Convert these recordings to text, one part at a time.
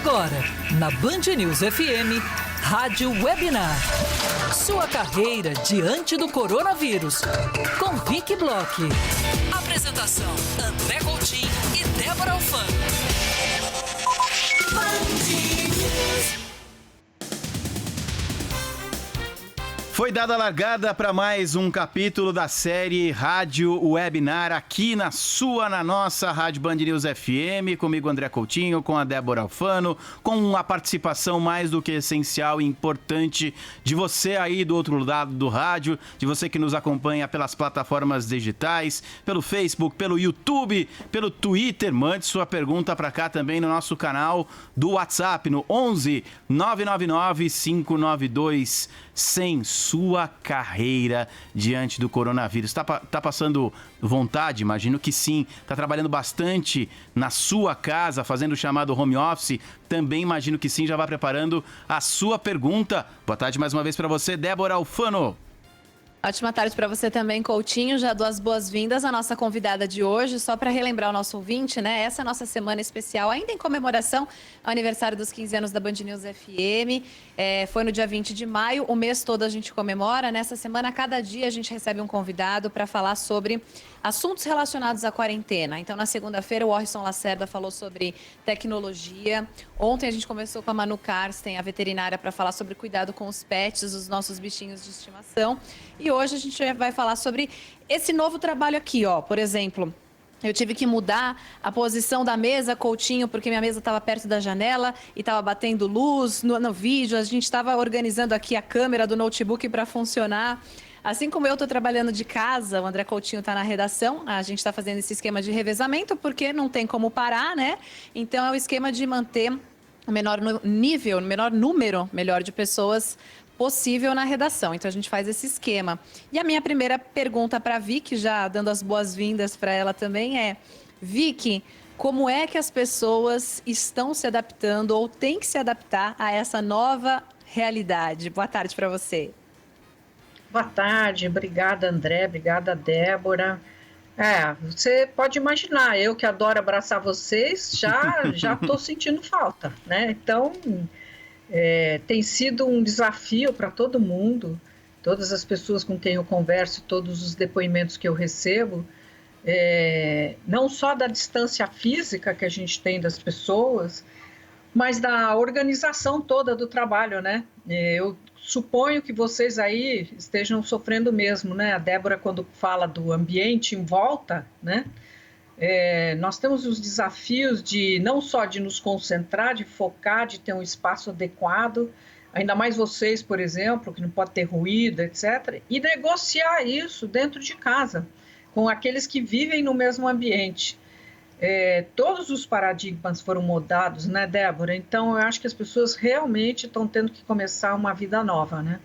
Agora, na Band News FM, Rádio Webinar. Sua carreira diante do coronavírus. Com Vicky Bloch. Apresentação: André Coutinho e Débora Alfano. Foi dada a largada para mais um capítulo da série Rádio Webinar aqui na nossa Rádio Band News FM, comigo André Coutinho, com a Débora Alfano, com a participação mais do que essencial e importante de você aí do outro lado do rádio, de você que nos acompanha pelas plataformas digitais, pelo Facebook, pelo YouTube, pelo Twitter. Mande sua pergunta para cá também no nosso canal do WhatsApp, no 11 999 592 100. Sua carreira diante do coronavírus. Tá passando vontade? Imagino que sim. Tá trabalhando bastante na sua casa, fazendo o chamado home office? Também imagino que sim. Já vai preparando a sua pergunta. Boa tarde mais uma vez para você, Débora Alfano. Ótima tarde para você também, Coutinho. Já dou as boas-vindas à nossa convidada de hoje. Só para relembrar o nosso ouvinte, né? Essa é a nossa semana especial, ainda em comemoração ao aniversário dos 15 anos da Band News FM. Foi no dia 20 de maio, o mês todo a gente comemora. Nessa semana, cada dia a gente recebe um convidado para falar sobre assuntos relacionados à quarentena. Então, na segunda-feira, o Orson Lacerda falou sobre tecnologia. Ontem a gente começou com a Manu Karsten, a veterinária, para falar sobre cuidado com os pets, os nossos bichinhos de estimação. E hoje a gente vai falar sobre esse novo trabalho aqui, ó. Por exemplo, eu tive que mudar a posição da mesa, Coutinho, porque minha mesa estava perto da janela e estava batendo luz no vídeo. A gente estava organizando aqui a câmera do notebook para funcionar. Assim como eu estou trabalhando de casa, o André Coutinho está na redação, a gente está fazendo esse esquema de revezamento, porque não tem como parar, né? Então, é o esquema de manter o menor nível, o menor número, melhor, de pessoas possível na redação. Então, a gente faz esse esquema. E a minha primeira pergunta para a Vicky, já dando as boas-vindas para ela também, é: Vicky, como é que as pessoas estão se adaptando ou têm que se adaptar a essa nova realidade? Boa tarde para você. Boa tarde, obrigada André, obrigada Débora. Você pode imaginar, eu que adoro abraçar vocês, já estou sentindo falta, né? Então, tem sido um desafio para todo mundo, todas as pessoas com quem eu converso, todos os depoimentos que eu recebo, não só da distância física que a gente tem das pessoas, mas da organização toda do trabalho, né? Eu suponho que vocês aí estejam sofrendo mesmo, né? A Débora, quando fala do ambiente em volta, né? Nós temos os desafios de não só de nos concentrar, de focar, de ter um espaço adequado, ainda mais vocês, por exemplo, que não pode ter ruído, etc., e negociar isso dentro de casa, com aqueles que vivem no mesmo ambiente. Todos os paradigmas foram mudados, né, Débora? Então, eu acho que as pessoas realmente estão tendo que começar uma vida nova, né?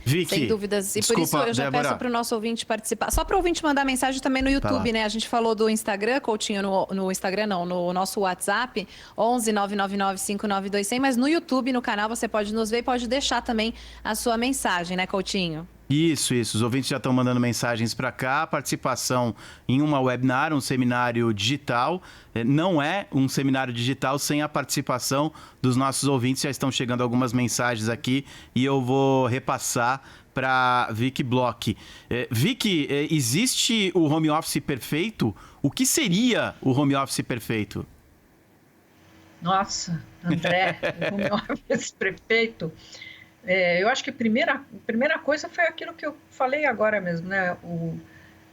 Vicky, sem dúvidas. E desculpa, por isso eu já Débora, peço para o nosso ouvinte participar. Só para o ouvinte mandar mensagem também no YouTube, né? A gente falou do Instagram, Coutinho, no Instagram não, no nosso WhatsApp, 11 999 592 100, mas no YouTube, no canal, você pode nos ver e pode deixar também a sua mensagem, né, Coutinho? Isso. Os ouvintes já estão mandando mensagens para cá. Participação em uma webinar, um seminário digital. Não é um seminário digital sem a participação dos nossos ouvintes. Já estão chegando algumas mensagens aqui e eu vou repassar para Vicky Bloch. Vicky, existe o home office perfeito? O que seria o home office perfeito? Nossa, André, o home office perfeito... eu acho que a primeira coisa foi aquilo que eu falei agora mesmo, né?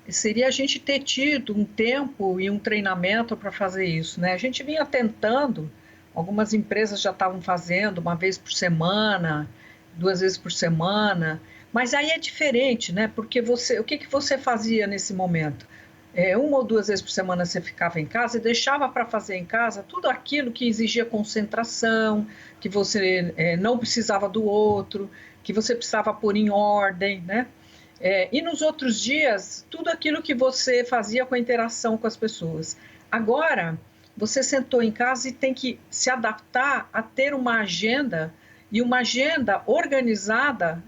Seria a gente ter tido um tempo e um treinamento para fazer isso, né? A gente vinha tentando, algumas empresas já estavam fazendo uma vez por semana, 2 vezes por semana, mas aí é diferente, né? Porque o que você fazia nesse momento? 1 ou 2 vezes por semana você ficava em casa e deixava para fazer em casa tudo aquilo que exigia concentração, que você não precisava do outro, que você precisava pôr em ordem, né? E nos outros dias, tudo aquilo que você fazia com a interação com as pessoas. Agora, você sentou em casa e tem que se adaptar a ter uma agenda, e uma agenda organizada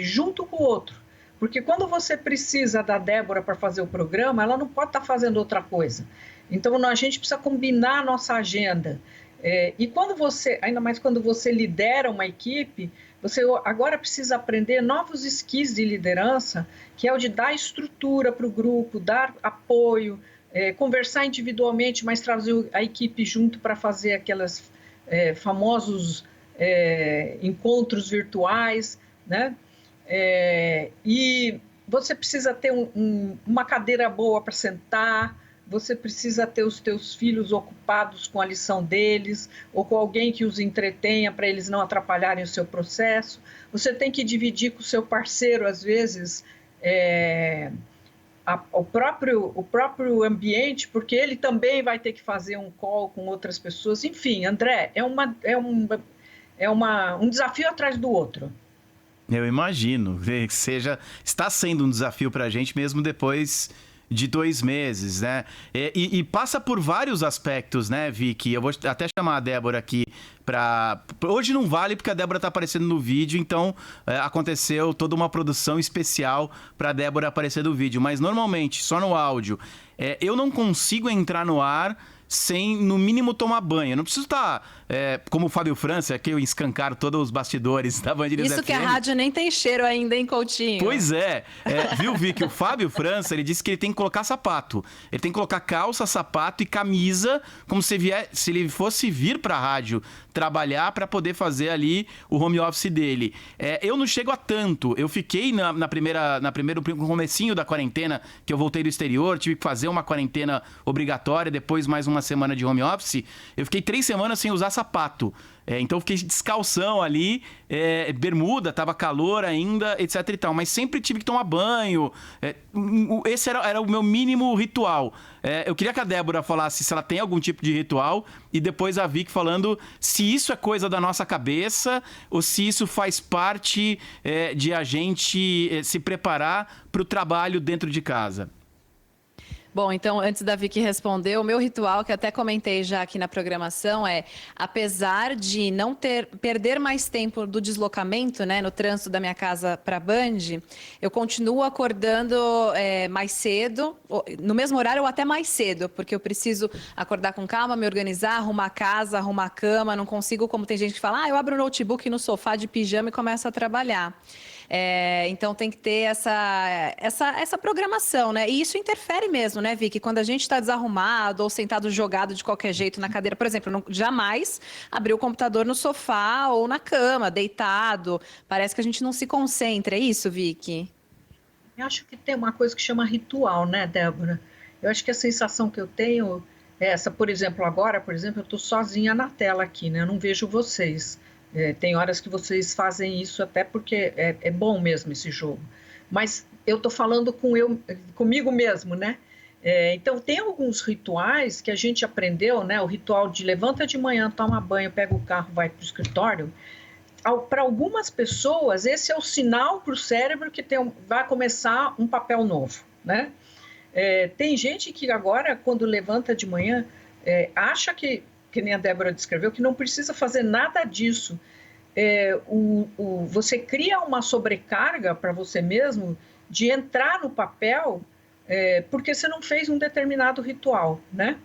junto com o outro. Porque quando você precisa da Débora para fazer o programa, ela não pode estar fazendo outra coisa. Então, a gente precisa combinar a nossa agenda. E quando você, ainda mais quando você lidera uma equipe, você agora precisa aprender novos skills de liderança, que é o de dar estrutura para o grupo, dar apoio, conversar individualmente, mas trazer a equipe junto para fazer aqueles famosos encontros virtuais, né? E você precisa ter uma cadeira boa para sentar, você precisa ter os teus filhos ocupados com a lição deles, ou com alguém que os entretenha para eles não atrapalharem o seu processo. Você tem que dividir com o seu parceiro, às vezes, o próprio ambiente, porque ele também vai ter que fazer um call com outras pessoas. Enfim, André, um desafio atrás do outro. Eu imagino, está sendo um desafio para a gente mesmo depois de 2 meses, né? E passa por vários aspectos, né, Vicky? Eu vou até chamar a Débora aqui para... Hoje não vale porque a Débora está aparecendo no vídeo, então aconteceu toda uma produção especial para a Débora aparecer no vídeo. Mas normalmente, só no áudio, eu não consigo entrar no ar sem, no mínimo, tomar banho. Eu não preciso estar, como o Fábio França, aqui eu escancaro todos os bastidores da Band News FM. Isso que a rádio nem tem cheiro ainda, hein, Coutinho? Pois viu, Vicky? O Fábio França, ele disse que ele tem que colocar sapato. Ele tem que colocar calça, sapato e camisa, como se ele fosse vir pra rádio trabalhar para poder fazer ali o home office dele. Eu não chego a tanto. Eu fiquei no primeiro comecinho da quarentena, que eu voltei do exterior, tive que fazer uma quarentena obrigatória, depois mais uma semana de home office. Eu fiquei 3 semanas sem usar sapato. Então eu fiquei descalção ali, bermuda, tava calor ainda, etc e tal. Mas sempre tive que tomar banho. Esse era o meu mínimo ritual. Eu queria que a Débora falasse se ela tem algum tipo de ritual e depois a Vicky falando se isso é coisa da nossa cabeça ou se isso faz parte de a gente se preparar para o trabalho dentro de casa. Bom, então, antes da Vicky responder, o meu ritual, que até comentei já aqui na programação, apesar de não perder mais tempo do deslocamento, né, no trânsito da minha casa para a Band, eu continuo acordando mais cedo, no mesmo horário ou até mais cedo, porque eu preciso acordar com calma, me organizar, arrumar a casa, arrumar a cama, não consigo, como tem gente que fala, eu abro o notebook no sofá de pijama e começo a trabalhar. Então tem que ter essa programação, né? E isso interfere mesmo, né, Vicky? Quando a gente está desarrumado ou sentado jogado de qualquer jeito na cadeira, por exemplo, não, jamais abrir o computador no sofá ou na cama, deitado. Parece que a gente não se concentra. É isso, Vicky? Eu acho que tem uma coisa que chama ritual, né, Débora? Eu acho que a sensação que eu tenho é essa. Por exemplo, agora, eu estou sozinha na tela aqui, né? Eu não vejo vocês. Tem horas que vocês fazem isso até porque é bom mesmo esse jogo. Mas eu estou falando comigo mesmo, né? Então, tem alguns rituais que a gente aprendeu, né? O ritual de levanta de manhã, toma banho, pega o carro, vai para o escritório. Para algumas pessoas, esse é o sinal para o cérebro que vai começar um papel novo, né? Tem gente que agora, quando levanta de manhã, acha que nem a Débora descreveu, que não precisa fazer nada disso. Você cria uma sobrecarga para você mesmo de entrar no papel porque você não fez um determinado ritual, né?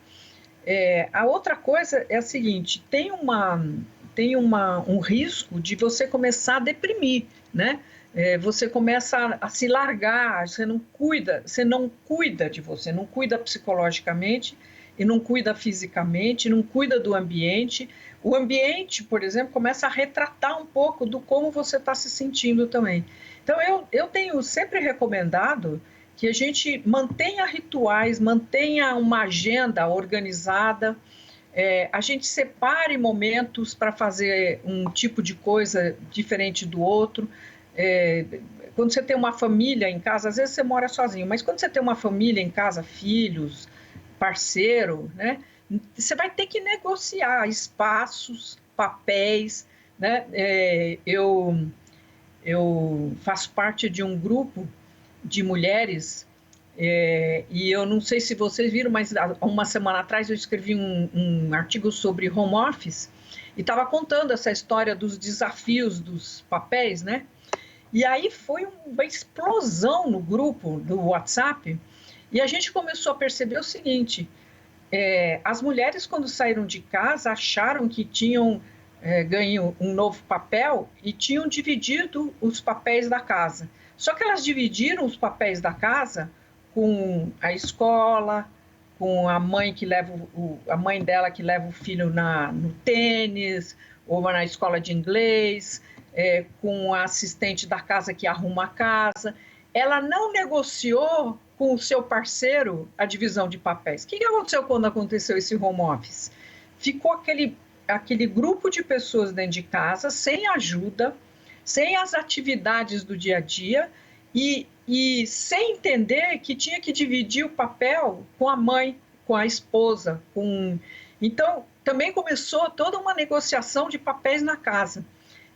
A outra coisa é a seguinte, tem um risco de você começar a deprimir, né? Você começa a se largar, você não cuida de você, não cuida psicologicamente, e não cuida fisicamente, não cuida do ambiente. O ambiente, por exemplo, começa a retratar um pouco do como você está se sentindo também. Então, eu tenho sempre recomendado que a gente mantenha rituais, mantenha uma agenda organizada, a gente separe momentos para fazer um tipo de coisa diferente do outro. Quando você tem uma família em casa, às vezes você mora sozinho, mas quando você tem uma família em casa, filhos, parceiro, né? Você vai ter que negociar espaços, papéis, né? Eu faço parte de um grupo de mulheres e eu não sei se vocês viram, mas há uma semana atrás eu escrevi um artigo sobre home office e estava contando essa história dos desafios dos papéis, né? E aí foi uma explosão no grupo do WhatsApp. E a gente começou a perceber o seguinte, as mulheres, quando saíram de casa, acharam que tinham ganho um novo papel e tinham dividido os papéis da casa. Só que elas dividiram os papéis da casa com a escola, com a mãe que leva a mãe dela que leva o filho no tênis ou na escola de inglês, com a assistente da casa que arruma a casa. Ela não negociou com o seu parceiro a divisão de papéis. O que aconteceu quando aconteceu esse home office? Ficou aquele grupo de pessoas dentro de casa, sem ajuda, sem as atividades do dia a dia e sem entender que tinha que dividir o papel com a mãe, com a esposa. Então, também começou toda uma negociação de papéis na casa.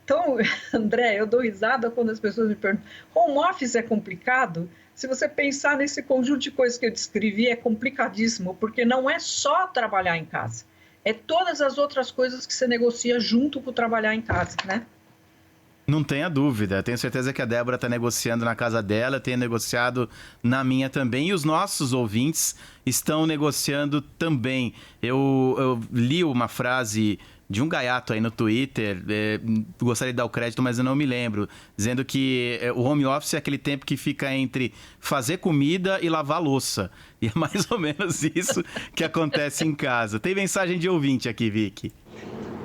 Então, André, eu dou risada quando as pessoas me perguntam, home office é complicado? Se você pensar nesse conjunto de coisas que eu descrevi, é complicadíssimo, porque não é só trabalhar em casa, é todas as outras coisas que você negocia junto com trabalhar em casa, né? Não tenha dúvida, tenho certeza que a Débora está negociando na casa dela, tem negociado na minha também, e os nossos ouvintes estão negociando também. Eu li uma frase de um gaiato aí no Twitter, gostaria de dar o crédito, mas eu não me lembro, dizendo que o home office é aquele tempo que fica entre fazer comida e lavar louça. E é mais ou menos isso que acontece em casa. Tem mensagem de ouvinte aqui, Vicky.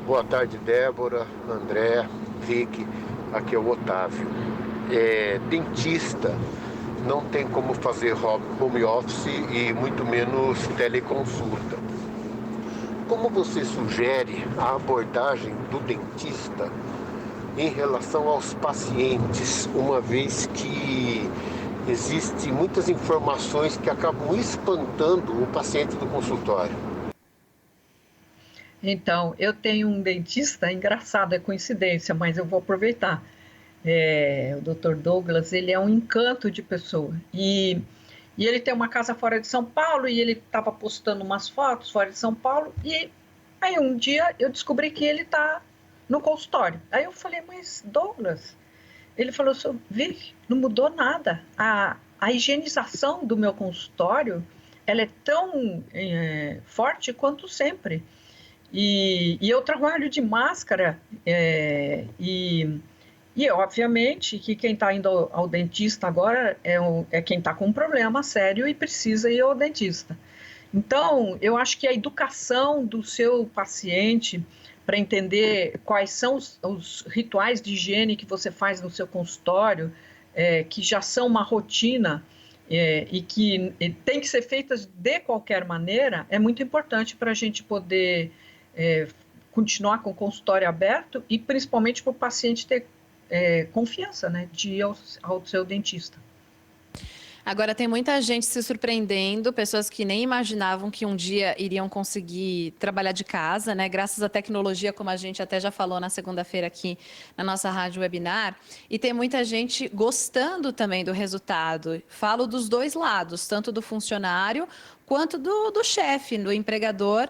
Boa tarde, Débora, André, Vicky, aqui é o Otávio. Dentista não tem como fazer home office e muito menos teleconsulta. Como você sugere a abordagem do dentista em relação aos pacientes, uma vez que existem muitas informações que acabam espantando o paciente do consultório? Então, eu tenho um dentista, engraçado, é coincidência, mas eu vou aproveitar. O Dr. Douglas, ele é um encanto de pessoa. E ele tem uma casa fora de São Paulo e ele estava postando umas fotos fora de São Paulo. E aí um dia eu descobri que ele está no consultório. Aí eu falei, mas Douglas, ele falou, Vicky, não mudou nada. A higienização do meu consultório, ela é tão forte quanto sempre. E eu trabalho de máscara e obviamente que quem está indo ao dentista agora é quem está com um problema sério e precisa ir ao dentista. Então, eu acho que a educação do seu paciente para entender quais são os rituais de higiene que você faz no seu consultório, que já são uma rotina e que tem que ser feitas de qualquer maneira, é muito importante para a gente poder continuar com o consultório aberto e principalmente para o paciente ter confiança, né, de ir ao seu dentista. Agora, tem muita gente se surpreendendo, pessoas que nem imaginavam que um dia iriam conseguir trabalhar de casa, né? Graças à tecnologia, como a gente até já falou na segunda-feira aqui na nossa rádio webinar. E tem muita gente gostando também do resultado. Falo dos dois lados, tanto do funcionário quanto do chefe, do empregador,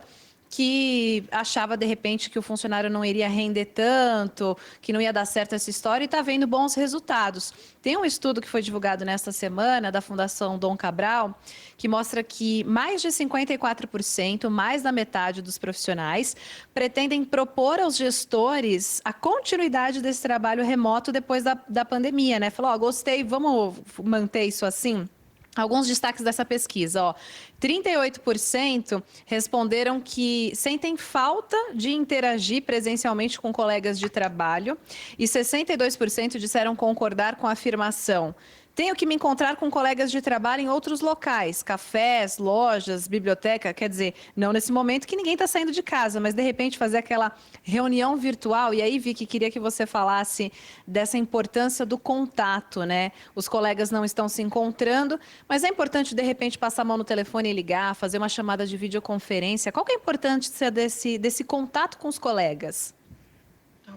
que achava, de repente, que o funcionário não iria render tanto, que não ia dar certo essa história e está vendo bons resultados. Tem um estudo que foi divulgado nesta semana, da Fundação Dom Cabral, que mostra que mais de 54%, mais da metade dos profissionais, pretendem propor aos gestores a continuidade desse trabalho remoto depois da pandemia, né? Falou, gostei, vamos manter isso assim? Alguns destaques dessa pesquisa, 38% responderam que sentem falta de interagir presencialmente com colegas de trabalho e 62% disseram concordar com a afirmação: tenho que me encontrar com colegas de trabalho em outros locais, cafés, lojas, biblioteca, quer dizer, não nesse momento que ninguém está saindo de casa, mas de repente fazer aquela reunião virtual. E aí, Vicky, queria que você falasse dessa importância do contato, né? Os colegas não estão se encontrando, mas é importante, de repente, passar a mão no telefone e ligar, fazer uma chamada de videoconferência. Qual que é a importância desse contato com os colegas?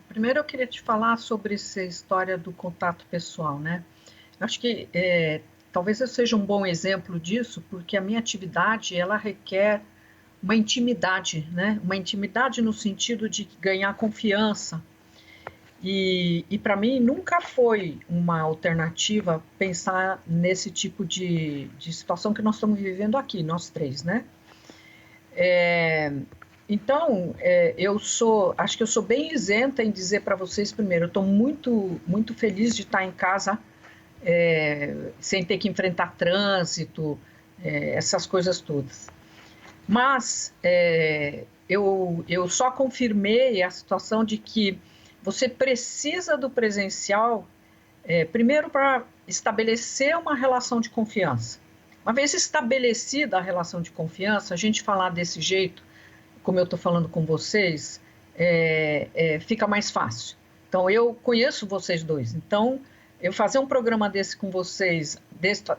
Primeiro, eu queria te falar sobre essa história do contato pessoal, né? Acho que talvez eu seja um bom exemplo disso, porque a minha atividade, ela requer uma intimidade, né? Uma intimidade no sentido de ganhar confiança. E para mim nunca foi uma alternativa pensar nesse tipo de situação que nós estamos vivendo aqui, nós três, né? Então, acho que eu sou bem isenta em dizer para vocês, primeiro, eu estou muito, muito feliz de estar em casa, sem ter que enfrentar trânsito, essas coisas todas. Mas eu só confirmei a situação de que você precisa do presencial, primeiro para estabelecer uma relação de confiança. Uma vez estabelecida a relação de confiança, a gente falar desse jeito, como eu estou falando com vocês, fica mais fácil. Então, eu conheço vocês dois. Então, eu fazer um programa desse com vocês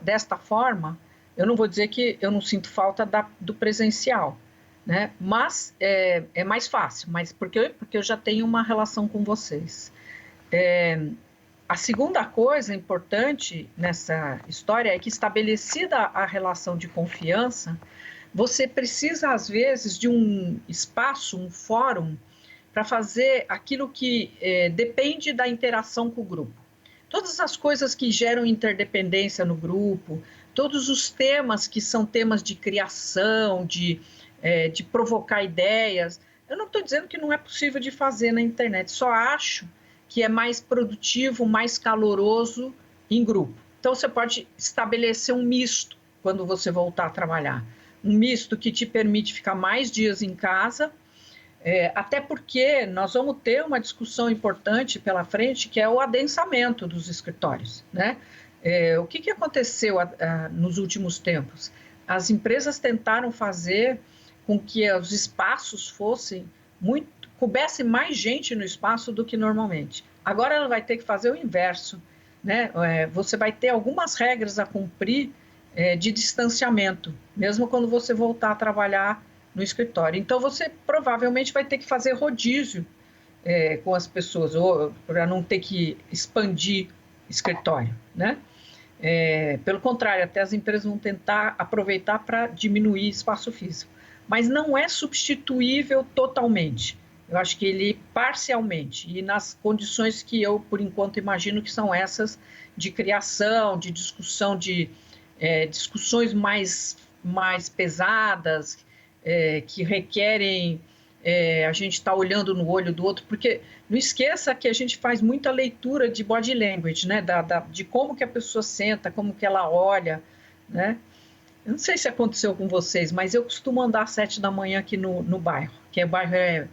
desta forma, eu não vou dizer que eu não sinto falta do presencial, né? Mas é mais fácil, mas porque eu já tenho uma relação com vocês. A segunda coisa importante nessa história é que, estabelecida a relação de confiança, você precisa, às vezes, de um espaço, um fórum, para fazer aquilo que depende da interação com o grupo. Todas as coisas que geram interdependência no grupo, todos os temas que são temas de criação, de provocar ideias. Eu não estou dizendo que não é possível de fazer na internet, só acho que é mais produtivo, mais caloroso em grupo. Então, você pode estabelecer um misto quando você voltar a trabalhar. Um misto que te permite ficar mais dias em casa, até porque nós vamos ter uma discussão importante pela frente, que é o adensamento dos escritórios, né? O que aconteceu nos últimos tempos? As empresas tentaram fazer com que os espaços coubesse mais gente no espaço do que normalmente. Agora ela vai ter que fazer o inverso, né? Você vai ter algumas regras a cumprir de distanciamento, mesmo quando você voltar a trabalhar no escritório. Então, você provavelmente vai ter que fazer rodízio com as pessoas, para não ter que expandir escritório, né? Pelo contrário, até as empresas vão tentar aproveitar para diminuir espaço físico. Mas não é substituível totalmente. Eu acho que ele parcialmente, e nas condições que eu, por enquanto, imagino que são essas de criação, de discussão, de discussões mais pesadas, que requerem a gente estar olhando no olho do outro, porque não esqueça que a gente faz muita leitura de body language, né? De como que a pessoa senta, como que ela olha, né? Eu não sei se aconteceu com vocês, mas eu costumo andar às 7 da manhã aqui no bairro, que o bairro é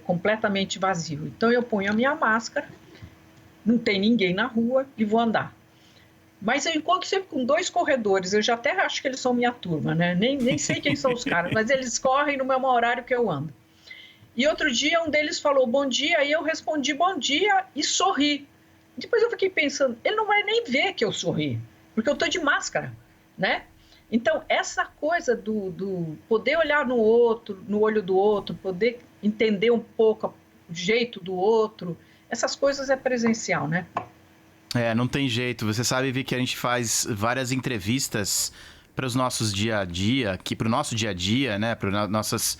completamente vazio. Então, eu ponho a minha máscara, não tem ninguém na rua e vou andar. Mas eu encontro sempre com 2 corredores, eu já até acho que eles são minha turma, né? Nem sei quem são os caras, mas eles correm no mesmo horário que eu ando. E outro dia, um deles falou bom dia, e eu respondi bom dia e sorri. Depois eu fiquei pensando, ele não vai nem ver que eu sorri, porque eu estou de máscara, né? Então, essa coisa do poder olhar no olho do outro, poder entender um pouco o jeito do outro, essas coisas é presencial, né? Não tem jeito. Você sabe, Vi, que a gente faz várias entrevistas para os nossos dia a dia, para o nosso dia a dia, né? Para nossos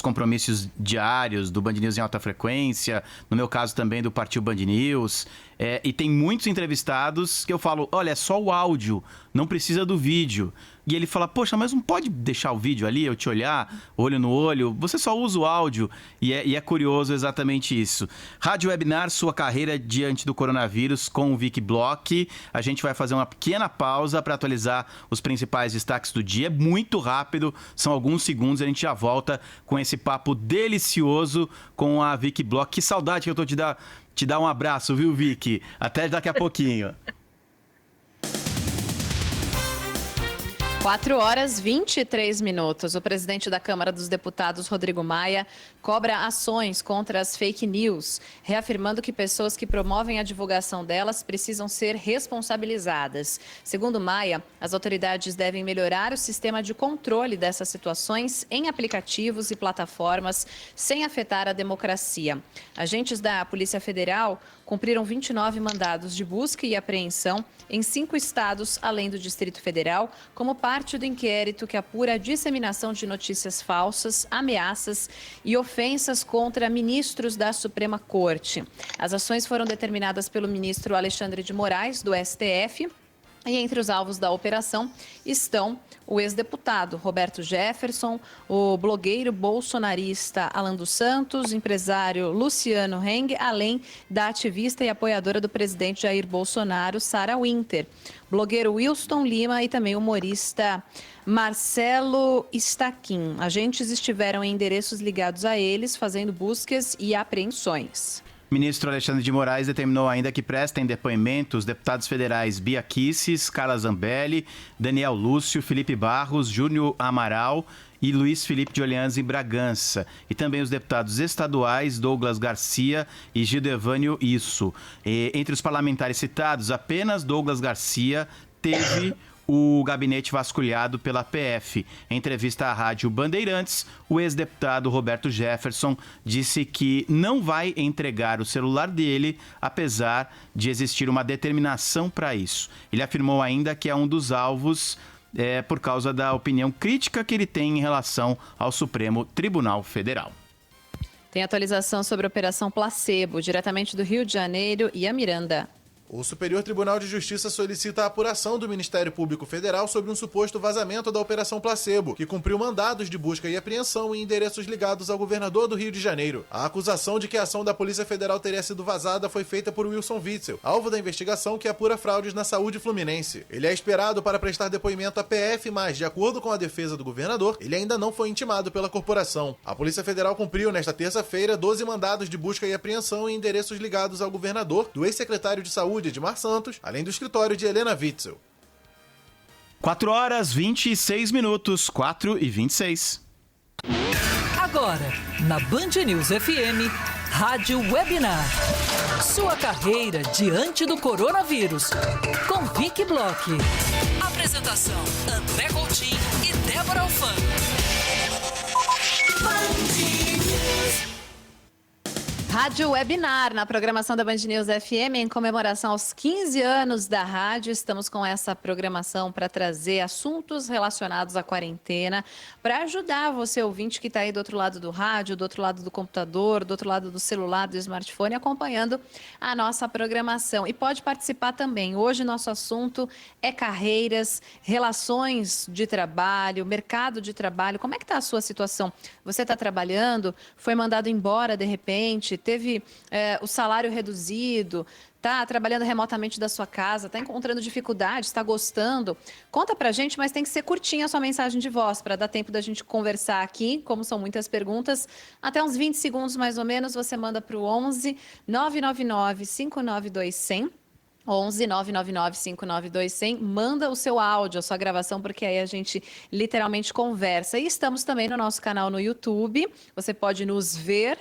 compromissos diários do Band News em alta frequência, no meu caso também do Partiu Band News. E tem muitos entrevistados que eu falo, olha, é só o áudio, não precisa do vídeo. E ele fala, poxa, mas não pode deixar o vídeo ali, eu te olhar, olho no olho, você só usa o áudio. E é curioso exatamente isso. Rádio Webinar, sua carreira diante do coronavírus com o Vic Bloch. A gente vai fazer uma pequena pausa para atualizar os principais destaques do dia. É muito rápido, são alguns segundos, a gente já volta com esse papo delicioso com a Vic Bloch. Que saudade que eu tô te dar um abraço, viu, Vic? Até daqui a pouquinho. 4h23. O presidente da Câmara dos Deputados, Rodrigo Maia, cobra ações contra as fake news, reafirmando que pessoas que promovem a divulgação delas precisam ser responsabilizadas. Segundo Maia, as autoridades devem melhorar o sistema de controle dessas situações em aplicativos e plataformas, sem afetar a democracia. Agentes da Polícia Federal cumpriram 29 mandados de busca e apreensão em 5 estados, além do Distrito Federal, como parte do inquérito que apura a disseminação de notícias falsas, ameaças e ofensas contra ministros da Suprema Corte. As ações foram determinadas pelo ministro Alexandre de Moraes, do STF, e entre os alvos da operação estão o ex-deputado Roberto Jefferson, o blogueiro bolsonarista Alan dos Santos, empresário Luciano Heng, além da ativista e apoiadora do presidente Jair Bolsonaro, Sarah Winter, blogueiro Wilson Lima e também o humorista Marcelo Stachin. Agentes estiveram em endereços ligados a eles, fazendo buscas e apreensões. O ministro Alexandre de Moraes determinou ainda que prestem depoimento os deputados federais Bia Kicis, Carla Zambelli, Daniel Lúcio, Felipe Barros, Júnior Amaral e Luiz Felipe de Orleans em Bragança. E também os deputados estaduais Douglas Garcia e Gildevânio Isso. Entre os parlamentares citados, apenas Douglas Garcia teve o gabinete vasculhado pela PF. Em entrevista à Rádio Bandeirantes, o ex-deputado Roberto Jefferson disse que não vai entregar o celular dele, apesar de existir uma determinação para isso. Ele afirmou ainda que é um dos alvos por causa da opinião crítica que ele tem em relação ao Supremo Tribunal Federal. Tem atualização sobre a Operação Placebo, diretamente do Rio de Janeiro, e a Miranda. O Superior Tribunal de Justiça solicita a apuração do Ministério Público Federal sobre um suposto vazamento da Operação Placebo, que cumpriu mandados de busca e apreensão em endereços ligados ao governador do Rio de Janeiro. A acusação de que a ação da Polícia Federal teria sido vazada foi feita por Wilson Witzel, alvo da investigação que apura fraudes na saúde fluminense. Ele é esperado para prestar depoimento à PF, mas, de acordo com a defesa do governador, ele ainda não foi intimado pela corporação. A Polícia Federal cumpriu, nesta terça-feira, 12 mandados de busca e apreensão em endereços ligados ao governador, do ex-secretário de Saúde, Edmar Santos, além do escritório de Helena Witzel. 4h26, 4h26. Agora, na Band News FM, Rádio Webinar. Sua carreira diante do coronavírus. Com Vicky Bloch. Apresentação, André Coutinho e Débora Alfano. Rádio Webinar, na programação da Band News FM, em comemoração aos 15 anos da rádio. Estamos com essa programação para trazer assuntos relacionados à quarentena, para ajudar você, ouvinte, que está aí do outro lado do rádio, do outro lado do computador, do outro lado do celular, do smartphone, acompanhando a nossa programação. E pode participar também. Hoje, nosso assunto é carreiras, relações de trabalho, mercado de trabalho. Como é que está a sua situação? Você está trabalhando? Foi mandado embora de repente? Teve o salário reduzido, está trabalhando remotamente da sua casa, está encontrando dificuldades, está gostando? Conta pra gente, mas tem que ser curtinha a sua mensagem de voz, para dar tempo da gente conversar aqui, como são muitas perguntas. Até uns 20 segundos, mais ou menos, você manda para o 11 999 592 100. 11 999 592 100, manda o seu áudio, a sua gravação, porque aí a gente literalmente conversa. E estamos também no nosso canal no YouTube, você pode nos ver,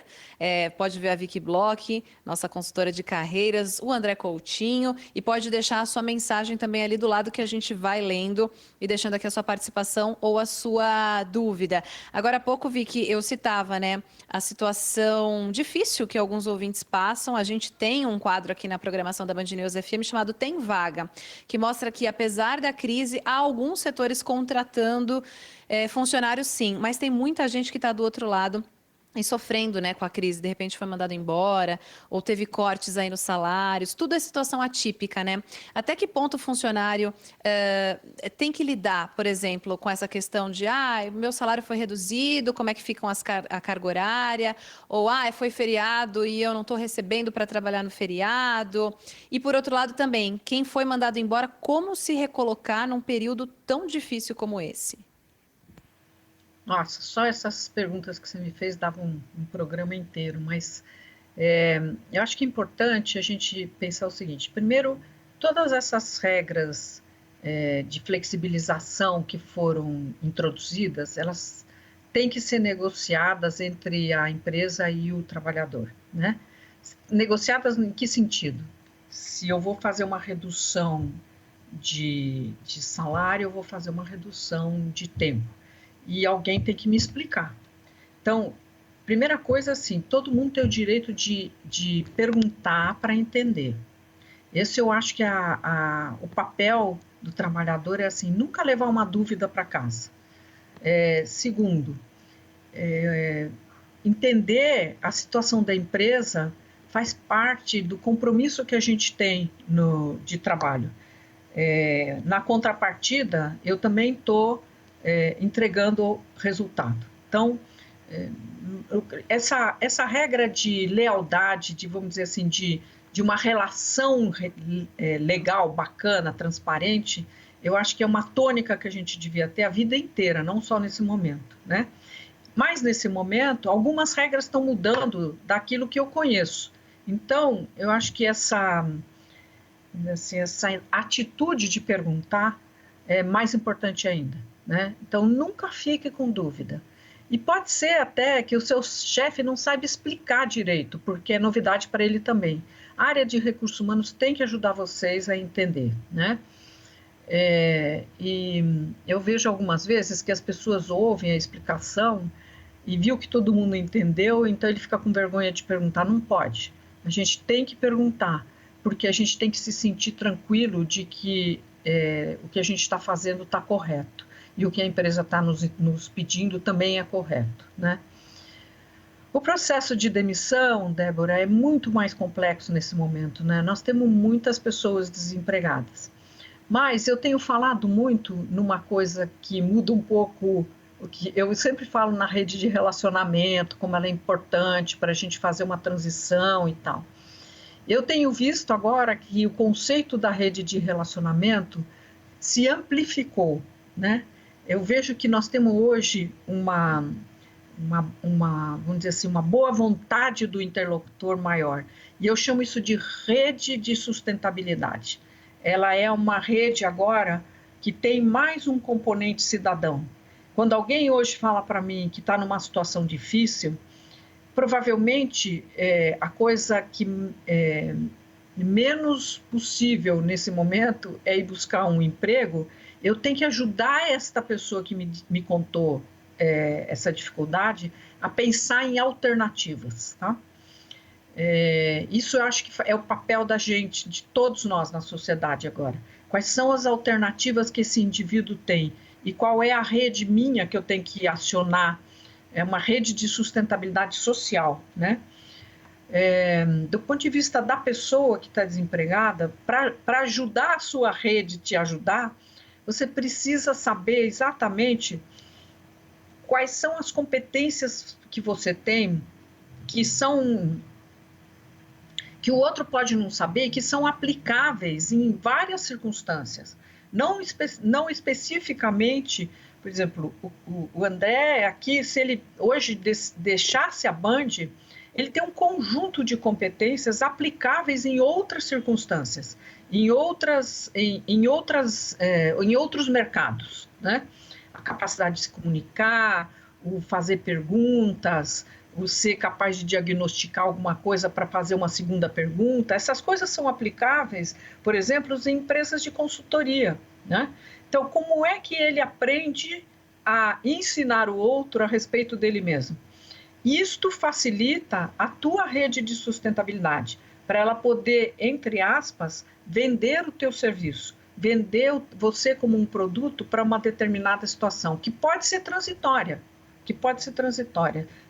pode ver a Vicky Bloch, nossa consultora de carreiras, o André Coutinho, e pode deixar a sua mensagem também ali do lado que a gente vai lendo e deixando aqui a sua participação ou a sua dúvida. Agora há pouco, Vicky, eu citava, né, a situação difícil que alguns ouvintes passam. A gente tem um quadro aqui na programação da Band News FM chamado Tem Vaga, que mostra que, apesar da crise, há alguns setores contratando funcionários, sim, mas tem muita gente que está do outro lado e sofrendo, né, com a crise. De repente foi mandado embora, ou teve cortes aí nos salários. Tudo é situação atípica, né? Até que ponto o funcionário tem que lidar, por exemplo, com essa questão de meu salário foi reduzido, como é que fica a carga horária? Ou foi feriado e eu não estou recebendo para trabalhar no feriado? E por outro lado também, quem foi mandado embora, como se recolocar num período tão difícil como esse? Nossa, só essas perguntas que você me fez davam um programa inteiro, mas eu acho que é importante a gente pensar o seguinte. Primeiro, todas essas regras de flexibilização que foram introduzidas, elas têm que ser negociadas entre a empresa e o trabalhador, né? Negociadas em que sentido? Se eu vou fazer uma redução de salário, eu vou fazer uma redução de tempo. E alguém tem que me explicar. Então, primeira coisa, assim, todo mundo tem o direito de perguntar para entender. Esse eu acho que o papel do trabalhador é assim, nunca levar uma dúvida para casa. Segundo, entender a situação da empresa faz parte do compromisso que a gente tem de trabalho. Na contrapartida, eu também estou entregando resultado. Então, essa regra de lealdade, vamos dizer assim, de uma relação legal, bacana, transparente, eu acho que é uma tônica que a gente devia ter a vida inteira, não só nesse momento, né? Mas nesse momento, algumas regras estão mudando daquilo que eu conheço. Então, eu acho que essa atitude de perguntar é mais importante ainda, né? Então, nunca fique com dúvida. E pode ser até que o seu chefe não saiba explicar direito, porque é novidade para ele também. A área de recursos humanos tem que ajudar vocês a entender, né? E eu vejo algumas vezes que as pessoas ouvem a explicação e viu que todo mundo entendeu, então ele fica com vergonha de perguntar. Não pode. A gente tem que perguntar, porque a gente tem que se sentir tranquilo de que o que a gente está fazendo está correto. E o que a empresa está nos pedindo também é correto, né? O processo de demissão, Débora, é muito mais complexo nesse momento, né? Nós temos muitas pessoas desempregadas. Mas eu tenho falado muito numa coisa que muda um pouco, o que eu sempre falo na rede de relacionamento, como ela é importante para a gente fazer uma transição e tal. Eu tenho visto agora que o conceito da rede de relacionamento se amplificou, né? Eu vejo que nós temos hoje vamos dizer assim, uma boa vontade do interlocutor maior. E eu chamo isso de rede de sustentabilidade. Ela é uma rede agora que tem mais um componente cidadão. Quando alguém hoje fala para mim que está numa situação difícil, provavelmente a coisa que menos possível nesse momento é ir buscar um emprego. Eu tenho que ajudar esta pessoa que me contou essa dificuldade a pensar em alternativas, tá? Isso eu acho que é o papel da gente, de todos nós na sociedade agora. Quais são as alternativas que esse indivíduo tem e qual é a rede minha que eu tenho que acionar? É uma rede de sustentabilidade social, né? Do ponto de vista da pessoa que está desempregada, para ajudar a sua rede te ajudar, você precisa saber exatamente quais são as competências que você tem, que o outro pode não saber, que são aplicáveis em várias circunstâncias. Não especificamente, por exemplo, o André aqui, se ele hoje deixasse a Band, ele tem um conjunto de competências aplicáveis em outras circunstâncias, em outros mercados, né? A capacidade de se comunicar, o fazer perguntas, o ser capaz de diagnosticar alguma coisa para fazer uma segunda pergunta. Essas coisas são aplicáveis, por exemplo, em empresas de consultoria, né? Então, como é que ele aprende a ensinar o outro a respeito dele mesmo? Isto facilita a tua rede de sustentabilidade, para ela poder, entre aspas, vender o teu serviço, vender você como um produto para uma determinada situação, que pode ser transitória,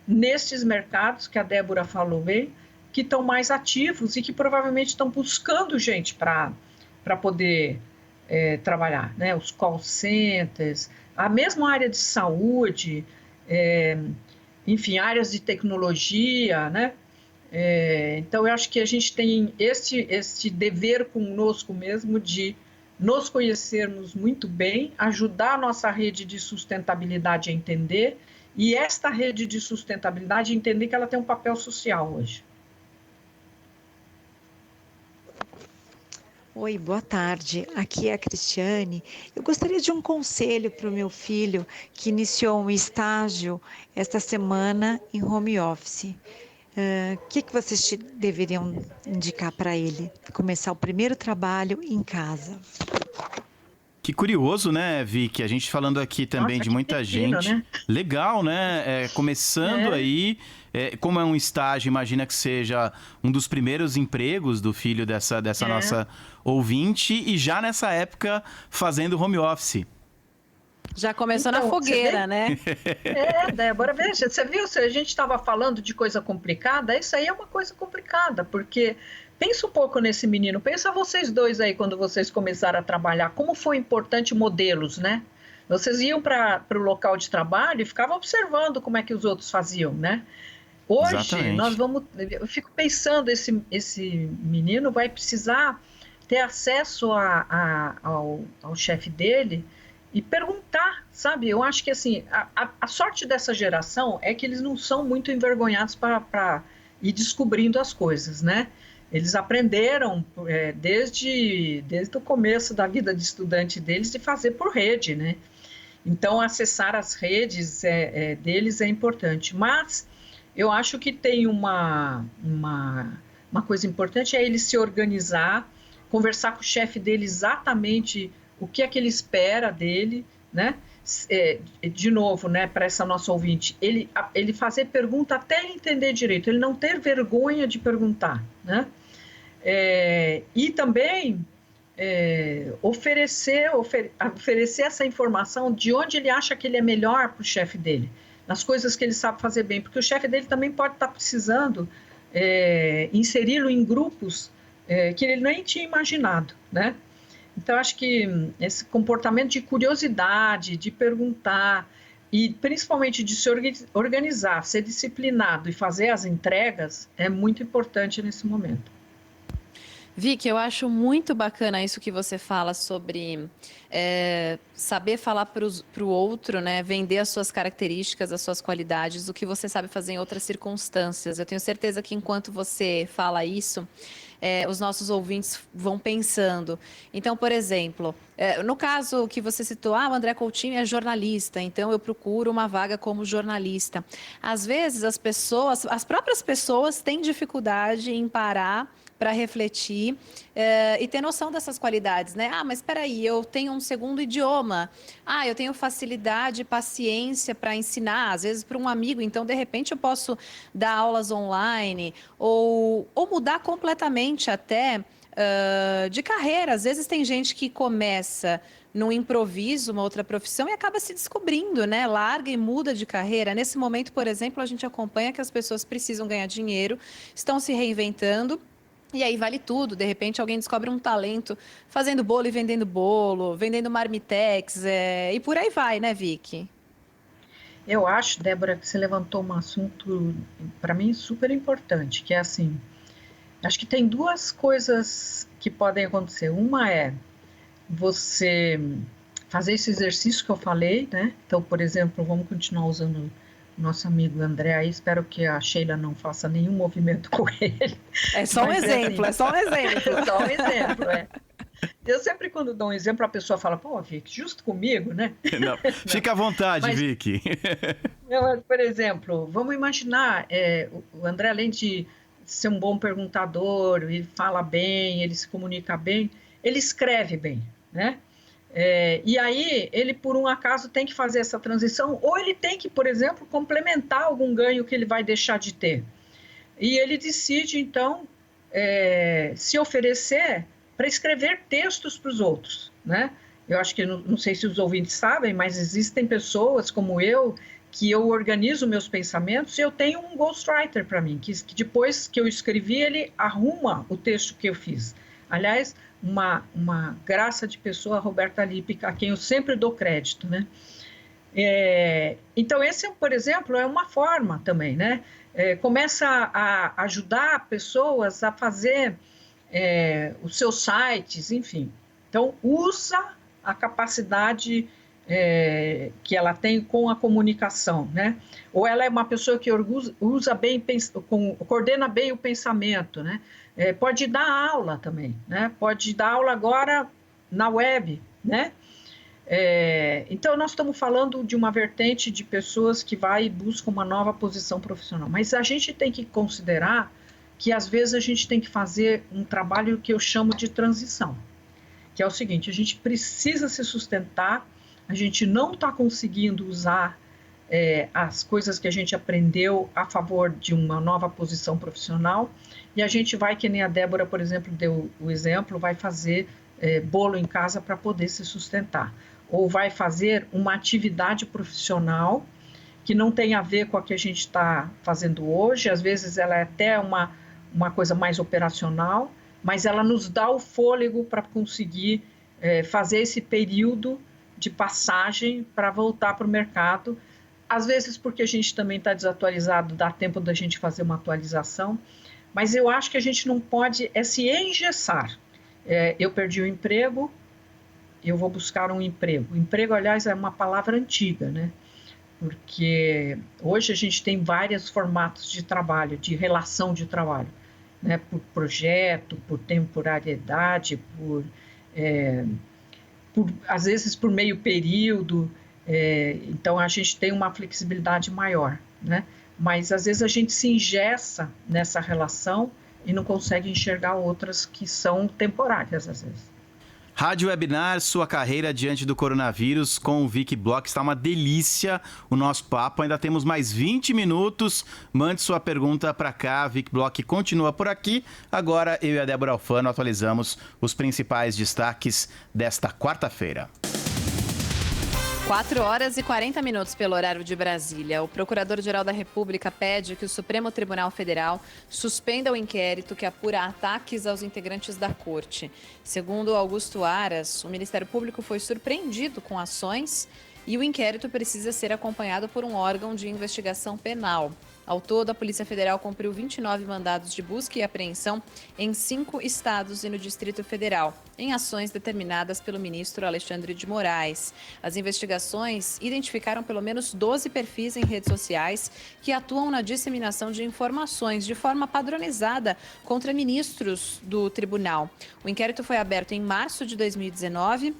nestes mercados que a Débora falou bem, que estão mais ativos e que provavelmente estão buscando gente para poder trabalhar, né? Os call centers, a mesma área de saúde, enfim, áreas de tecnologia, né? Então, eu acho que a gente tem este dever conosco mesmo de nos conhecermos muito bem, ajudar a nossa rede de sustentabilidade a entender, e esta rede de sustentabilidade entender que ela tem um papel social hoje. Oi, boa tarde. Aqui é a Cristiane. Eu gostaria de um conselho para o meu filho que iniciou um estágio esta semana em home office. O que vocês deveriam indicar para ele? Começar o primeiro trabalho em casa. Que curioso, né, Vicky? A gente falando aqui também de muita gente. Né? Legal, né? Começando aí, como é um estágio, imagina que seja um dos primeiros empregos do filho dessa nossa ouvinte, e já nessa época fazendo home office. Já começou então, na fogueira, né? Débora, veja, você viu, se a gente estava falando de coisa complicada, isso aí é uma coisa complicada, porque pensa um pouco nesse menino, pensa vocês dois aí quando vocês começaram a trabalhar, como foi importante modelos, né? Vocês iam para o local de trabalho e ficavam observando como é que os outros faziam, né? Hoje, Exatamente. eu fico pensando, esse menino vai precisar ter acesso ao chefe dele e perguntar, sabe? Eu acho que, assim, a sorte dessa geração é que eles não são muito envergonhados para ir descobrindo as coisas, né? Eles aprenderam desde o começo da vida de estudante deles de fazer por rede, né? Então, acessar as redes deles é importante. Mas eu acho que tem uma coisa importante, é ele se organizar, conversar com o chefe dele exatamente o que é que ele espera dele, né? De novo, né, para essa nossa ouvinte, ele fazer pergunta até ele entender direito, ele não ter vergonha de perguntar, né? E também oferecer essa informação de onde ele acha que ele é melhor para o chefe dele, nas coisas que ele sabe fazer bem, porque o chefe dele também pode estar precisando inseri-lo em grupos que ele nem tinha imaginado, né? Então, acho que esse comportamento de curiosidade, de perguntar e principalmente de se organizar, ser disciplinado e fazer as entregas é muito importante nesse momento. Vicky, eu acho muito bacana isso que você fala sobre saber falar para o outro, né? Vender as suas características, as suas qualidades, o que você sabe fazer em outras circunstâncias. Eu tenho certeza que enquanto você fala isso, os nossos ouvintes vão pensando. Então, por exemplo, no caso que você citou, o André Coutinho é jornalista, então eu procuro uma vaga como jornalista. Às vezes as próprias pessoas têm dificuldade em parar para refletir e ter noção dessas qualidades, né? Mas espera aí, eu tenho um segundo idioma. Eu tenho facilidade e paciência para ensinar, às vezes para um amigo, então de repente eu posso dar aulas online ou mudar completamente até de carreira. Às vezes tem gente que começa no improviso, uma outra profissão, e acaba se descobrindo, né? Larga e muda de carreira. Nesse momento, por exemplo, a gente acompanha que as pessoas precisam ganhar dinheiro, estão se reinventando. E aí vale tudo, de repente alguém descobre um talento fazendo bolo e vendendo bolo, vendendo marmitex, e por aí vai, né, Vicky? Eu acho, Débora, que você levantou um assunto, para mim, super importante, que é assim, acho que tem duas coisas que podem acontecer. Uma é você fazer esse exercício que eu falei, né? Então, por exemplo, vamos continuar usando nosso amigo André aí, espero que a Sheila não faça nenhum movimento com ele. É só um exemplo, é só um exemplo. É só um exemplo, Eu sempre, quando dou um exemplo, a pessoa fala, pô, Vicky, justo comigo, né? Não, fica à vontade, Vicky. Por exemplo, vamos imaginar, o André, além de ser um bom perguntador, ele fala bem, ele se comunica bem, ele escreve bem, né? E aí, ele, por um acaso, tem que fazer essa transição, ou ele tem que, por exemplo, complementar algum ganho que ele vai deixar de ter. E ele decide, então, se oferecer para escrever textos para os outros, né? Eu acho que, não sei se os ouvintes sabem, mas existem pessoas como eu, que eu organizo meus pensamentos e eu tenho um ghostwriter para mim, que depois que eu escrevi, ele arruma o texto que eu fiz. Aliás, uma graça de pessoa, a Roberta Lippe, a quem eu sempre dou crédito, né? Então, esse, por exemplo, é uma forma também, né? Começa a ajudar pessoas a fazer os seus sites, enfim. Então, usa a capacidade que ela tem com a comunicação, né? Ou ela é uma pessoa que usa bem, coordena bem o pensamento, né? Pode dar aula também, né? Pode dar aula agora na web, né? Então, nós estamos falando de uma vertente de pessoas que vai e busca uma nova posição profissional. Mas a gente tem que considerar que, às vezes, a gente tem que fazer um trabalho que eu chamo de transição, que é o seguinte, a gente precisa se sustentar, a gente não está conseguindo usar as coisas que a gente aprendeu a favor de uma nova posição profissional, e a gente vai, que nem a Débora, por exemplo, deu o exemplo, vai fazer bolo em casa para poder se sustentar, ou vai fazer uma atividade profissional que não tem a ver com a que a gente está fazendo hoje, às vezes ela é até uma coisa mais operacional, mas ela nos dá o fôlego para conseguir fazer esse período de passagem para voltar para o mercado. Às vezes porque a gente também está desatualizado, dá tempo da gente fazer uma atualização, mas eu acho que a gente não pode se engessar. Eu perdi o emprego, eu vou buscar um emprego. Emprego, aliás, é uma palavra antiga, né? Porque hoje a gente tem vários formatos de trabalho, de relação de trabalho, né? Por projeto, por temporariedade, às vezes por meio período. Então a gente tem uma flexibilidade maior, né? Mas às vezes a gente se engessa nessa relação e não consegue enxergar outras que são temporárias às vezes. Rádio Webinar, sua carreira diante do coronavírus com o Vicky Bloch. Está uma delícia o nosso papo. Ainda temos mais 20 minutos. Mande sua pergunta para cá. Vicky Bloch continua por aqui. Agora eu e a Débora Alfano atualizamos os principais destaques desta quarta-feira. 4h40 pelo horário de Brasília. O Procurador-Geral da República pede que o Supremo Tribunal Federal suspenda o inquérito que apura ataques aos integrantes da Corte. Segundo Augusto Aras, o Ministério Público foi surpreendido com ações e o inquérito precisa ser acompanhado por um órgão de investigação penal. Ao todo, a Polícia Federal cumpriu 29 mandados de busca e apreensão em 5 estados e no Distrito Federal, em ações determinadas pelo ministro Alexandre de Moraes. As investigações identificaram pelo menos 12 perfis em redes sociais que atuam na disseminação de informações de forma padronizada contra ministros do tribunal. O inquérito foi aberto em março de 2019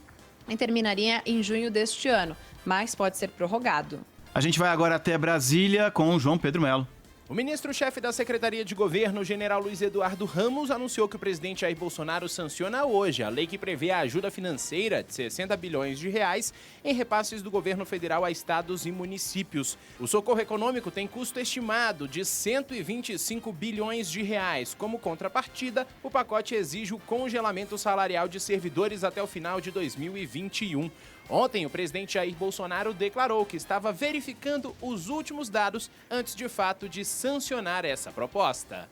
e terminaria em junho deste ano, mas pode ser prorrogado. A gente vai agora até Brasília com o João Pedro Melo. O ministro-chefe da Secretaria de Governo, general Luiz Eduardo Ramos, anunciou que o presidente Jair Bolsonaro sanciona hoje a lei que prevê a ajuda financeira de 60 bilhões de reais em repasses do governo federal a estados e municípios. O socorro econômico tem custo estimado de 125 bilhões de reais. Como contrapartida, o pacote exige o congelamento salarial de servidores até o final de 2021. Ontem, o presidente Jair Bolsonaro declarou que estava verificando os últimos dados antes, de fato, de sancionar essa proposta.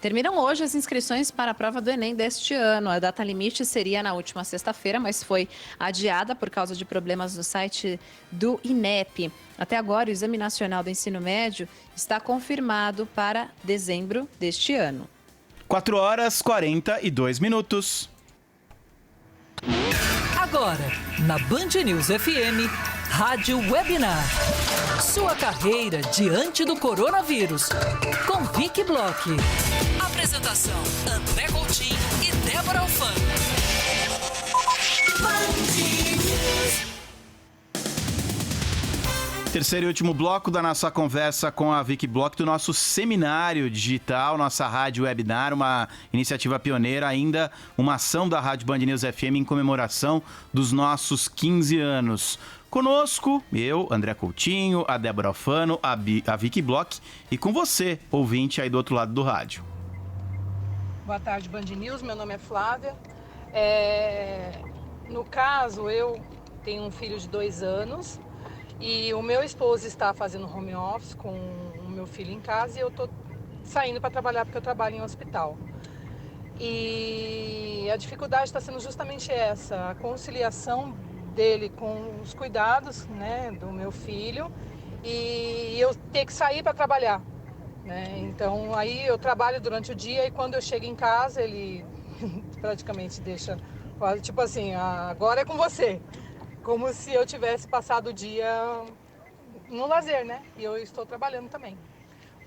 Terminam hoje as inscrições para a prova do Enem deste ano. A data limite seria na última sexta-feira, mas foi adiada por causa de problemas no site do INEP. Até agora, o Exame Nacional do Ensino Médio está confirmado para dezembro deste ano. 4h42. Agora, na Band News FM, Rádio Webinar. Sua carreira diante do coronavírus. Com Vicky Bloch. Apresentação, André Coutinho e Débora Alfano. Terceiro e último bloco da nossa conversa com a Vicky Bloch, do nosso seminário digital, nossa Rádio Webinar, uma iniciativa pioneira, ainda uma ação da Rádio Band News FM em comemoração dos nossos 15 anos. Conosco, eu, André Coutinho, a Débora Alfano, a Vicky Bloch e com você, ouvinte aí do outro lado do rádio. Boa tarde, Band News. Meu nome é Flávia. No caso, eu tenho um filho de 2 anos e o meu esposo está fazendo home office com o meu filho em casa e eu estou saindo para trabalhar porque eu trabalho em um hospital. E a dificuldade está sendo justamente essa, a conciliação dele com os cuidados, né, do meu filho e eu ter que sair para trabalhar. Né? Então aí eu trabalho durante o dia e quando eu chego em casa ele praticamente deixa, tipo assim, agora é com você, como se eu tivesse passado o dia no lazer, né? E eu estou trabalhando também.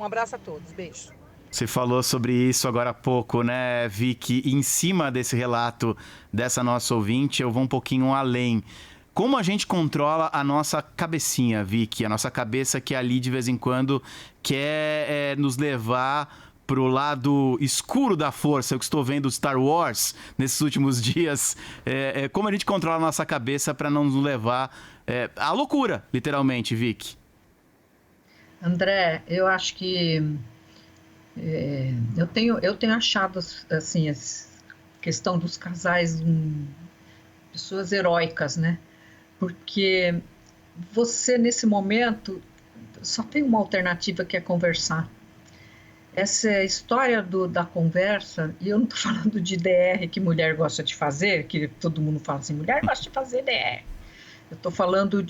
Um abraço a todos, beijo. Você falou sobre isso agora há pouco, né, Vicky? Em cima desse relato dessa nossa ouvinte, eu vou um pouquinho além. Como a gente controla a nossa cabecinha, Vicky? A nossa cabeça que ali de vez em quando quer nos levar pro lado escuro da força. Eu que estou vendo Star Wars nesses últimos dias. Como a gente controla a nossa cabeça para não nos levar à loucura, literalmente, Vicky? André, eu acho que eu tenho achado assim, a questão dos casais pessoas heróicas, né? Porque você, nesse momento, só tem uma alternativa que é conversar. Essa história da conversa, e eu não estou falando de DR que mulher gosta de fazer, que todo mundo fala assim, mulher gosta de fazer DR. Eu estou falando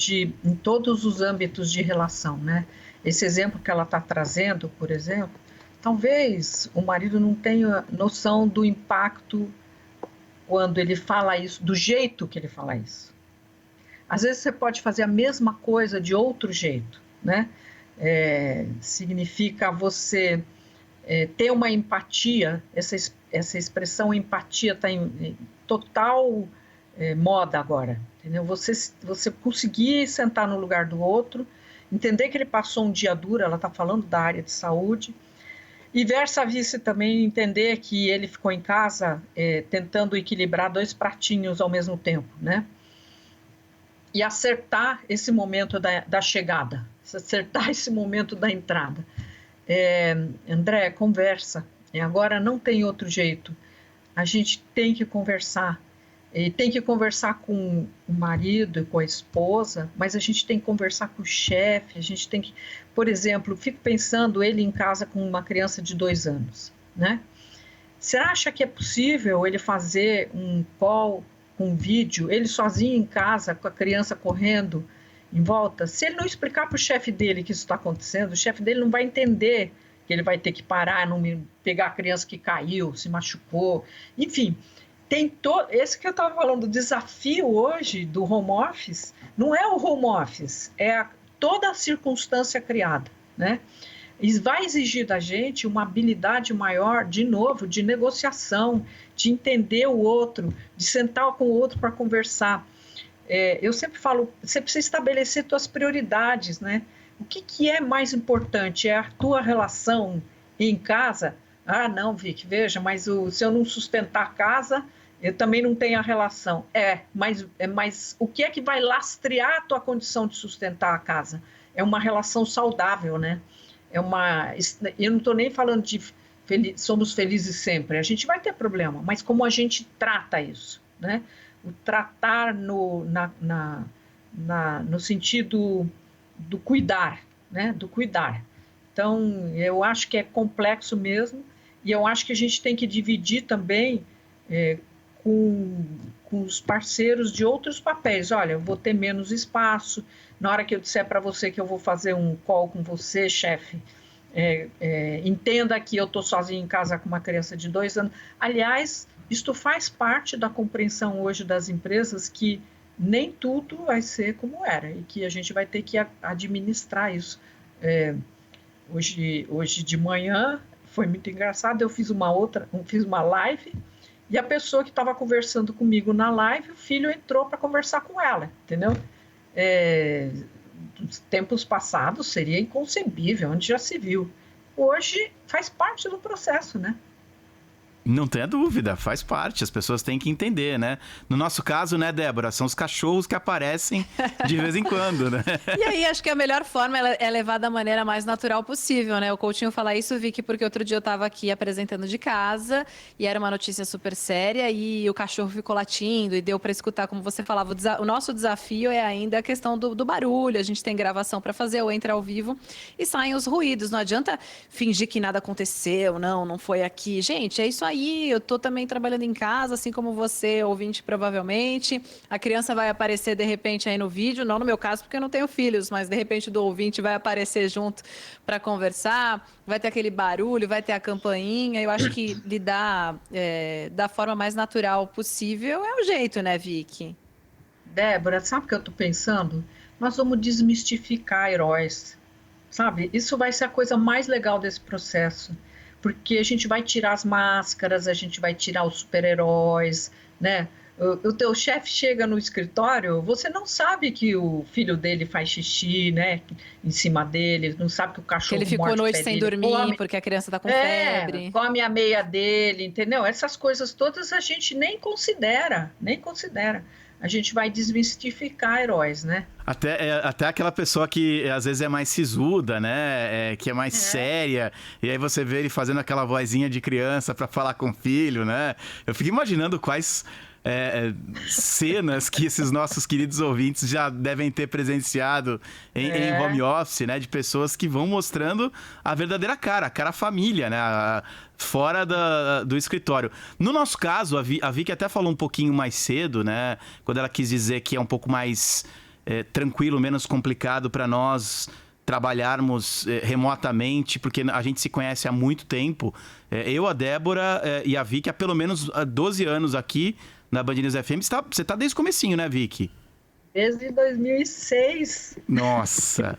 em todos os âmbitos de relação, né? Esse exemplo que ela está trazendo, por exemplo, talvez o marido não tenha noção do impacto quando ele fala isso, do jeito que ele fala isso. Às vezes você pode fazer a mesma coisa de outro jeito, né? Significa você ter uma empatia, essa expressão empatia está em total moda agora, entendeu? Você conseguir sentar no lugar do outro, entender que ele passou um dia duro, ela está falando da área de saúde, e versa vice também entender que ele ficou em casa tentando equilibrar 2 pratinhos ao mesmo tempo, né? E acertar esse momento da chegada, acertar esse momento da entrada. André, conversa. Agora não tem outro jeito. A gente tem que conversar. E tem que conversar com o marido e com a esposa, mas a gente tem que conversar com o chefe. A gente tem que, por exemplo, fico pensando ele em casa com uma criança de 2 anos, né? Você acha que é possível ele fazer um call, um vídeo, ele sozinho em casa com a criança correndo em volta? Se ele não explicar para o chefe dele que isso está acontecendo, o chefe dele não vai entender que ele vai ter que parar, não pegar a criança que caiu, se machucou, enfim. Tem esse que eu estava falando, o desafio hoje do home office, não é o home office, toda a circunstância criada, né? E vai exigir da gente uma habilidade maior, de novo, de negociação, de entender o outro, de sentar com o outro para conversar. Eu sempre falo, você precisa estabelecer suas prioridades, né? O que é mais importante? É a tua relação em casa? Ah, não, Vicky, veja, mas se eu não sustentar a casa, eu também não tenho a relação. Mas o que é que vai lastrear a tua condição de sustentar a casa? É uma relação saudável, né? Eu não estou nem falando de somos felizes sempre. A gente vai ter problema, mas como a gente trata isso, né? O tratar no sentido do cuidar, né? Do cuidar. Então, eu acho que é complexo mesmo. E eu acho que a gente tem que dividir também com os parceiros de outros papéis. Olha, eu vou ter menos espaço. Na hora que eu disser para você que eu vou fazer um call com você, chefe, entenda que eu estou sozinho em casa com uma criança de 2 anos. Aliás, isto faz parte da compreensão hoje das empresas que nem tudo vai ser como era e que a gente vai ter que administrar isso. Hoje de manhã foi muito engraçado, eu fiz uma live e a pessoa que estava conversando comigo na live, o filho entrou para conversar com ela, entendeu? Nos tempos passados seria inconcebível, onde já se viu. Hoje faz parte do processo, né? Não tenha dúvida, faz parte, as pessoas têm que entender, né? No nosso caso, né, Débora, são os cachorros que aparecem de vez em quando, né? E aí, acho que a melhor forma é levar da maneira mais natural possível, né? O Coutinho fala isso, Vicky, porque outro dia eu estava aqui apresentando de casa e era uma notícia super séria e o cachorro ficou latindo e deu para escutar, como você falava, o nosso desafio é ainda a questão do barulho, a gente tem gravação para fazer ou entra ao vivo e saem os ruídos, não adianta fingir que nada aconteceu, não foi aqui. Gente, é isso aí. Eu tô também trabalhando em casa, assim como você, ouvinte, provavelmente. A criança vai aparecer, de repente, aí no vídeo, não no meu caso, porque eu não tenho filhos, mas, de repente, do ouvinte vai aparecer junto para conversar, vai ter aquele barulho, vai ter a campainha. Eu acho que lidar da forma mais natural possível é o jeito, né, Vicky? Débora, sabe o que eu tô pensando? Nós vamos desmistificar heróis, sabe? Isso vai ser a coisa mais legal desse processo. Porque a gente vai tirar as máscaras, a gente vai tirar os super-heróis, né? O teu chefe chega no escritório, você não sabe que o filho dele faz xixi, né? Em cima dele, não sabe que o cachorro que ele ficou a noite sem dormir, come, porque a criança tá com febre. Come a meia dele, entendeu? Essas coisas todas a gente nem considera. A gente vai desmistificar heróis, né? Até aquela pessoa que às vezes é mais sisuda, né? Que é mais séria. E aí você vê ele fazendo aquela vozinha de criança para falar com o filho, né? Eu fico imaginando quais cenas que esses nossos queridos ouvintes já devem ter presenciado em home office, né? De pessoas que vão mostrando a verdadeira cara, a cara família, né? Fora do escritório. No nosso caso, a Vicky até falou um pouquinho mais cedo, né? Quando ela quis dizer que é um pouco mais tranquilo, menos complicado para nós trabalharmos remotamente, porque a gente se conhece há muito tempo. Eu, a Débora e a Vicky há pelo menos 12 anos aqui na Band News FM. Você está desde o comecinho, né, Vicky? Desde 2006. Nossa!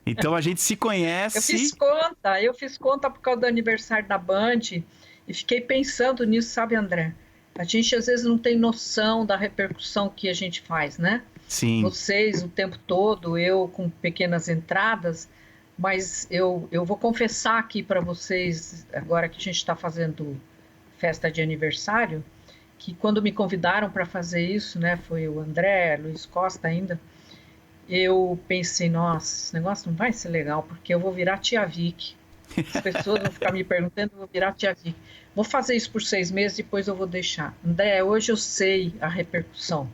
Então a gente se conhece... Eu fiz conta por causa do aniversário da Band e fiquei pensando nisso, sabe, André? A gente às vezes não tem noção da repercussão que a gente faz, né? Sim. Vocês o tempo todo, eu com pequenas entradas, mas eu vou confessar aqui para vocês, agora que a gente está fazendo festa de aniversário, que quando me convidaram para fazer isso, né, foi o André, Luiz Costa ainda, eu pensei, nossa, esse negócio não vai ser legal, porque eu vou virar tia Vicky. As pessoas vão ficar me perguntando, eu vou virar tia Vicky. Vou fazer isso por 6 meses, depois eu vou deixar. André, hoje eu sei a repercussão.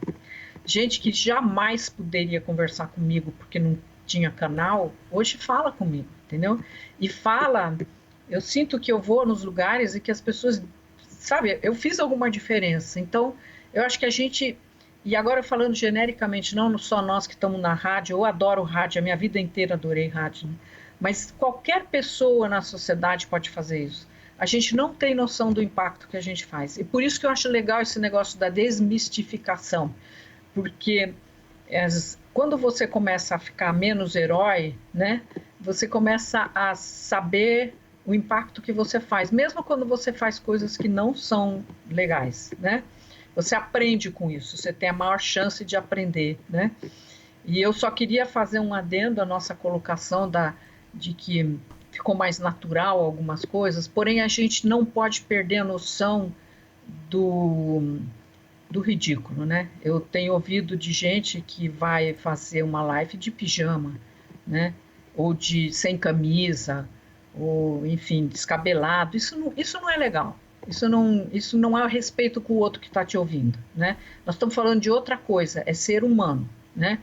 Gente que jamais poderia conversar comigo porque não tinha canal, hoje fala comigo, entendeu? E fala, eu sinto que eu vou nos lugares e que as pessoas, sabe, eu fiz alguma diferença. Então, eu acho que a gente, e agora falando genericamente, não só nós que estamos na rádio, eu adoro rádio, a minha vida inteira adorei rádio, né? Mas qualquer pessoa na sociedade pode fazer isso. A gente não tem noção do impacto que a gente faz. E por isso que eu acho legal esse negócio da desmistificação. Porque quando você começa a ficar menos herói, né, você começa a saber o impacto que você faz, mesmo quando você faz coisas que não são legais, né? Você aprende com isso, você tem a maior chance de aprender, né? E eu só queria fazer um adendo à nossa colocação de que ficou mais natural algumas coisas, porém a gente não pode perder a noção do ridículo, né? Eu tenho ouvido de gente que vai fazer uma live de pijama, né? Ou sem camisa, ou enfim, descabelado. Isso não é legal. Isso não é respeito com o outro que está te ouvindo, né? Nós estamos falando de outra coisa, é ser humano, né?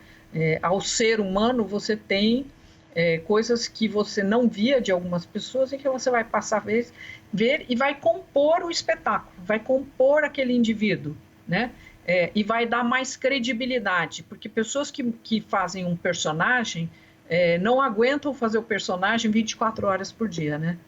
Ao ser humano você tem coisas que você não via de algumas pessoas e que você vai passar a ver e vai compor o espetáculo, vai compor aquele indivíduo, né? E vai dar mais credibilidade, porque pessoas que fazem um personagem não aguentam fazer o personagem 24 horas por dia, né?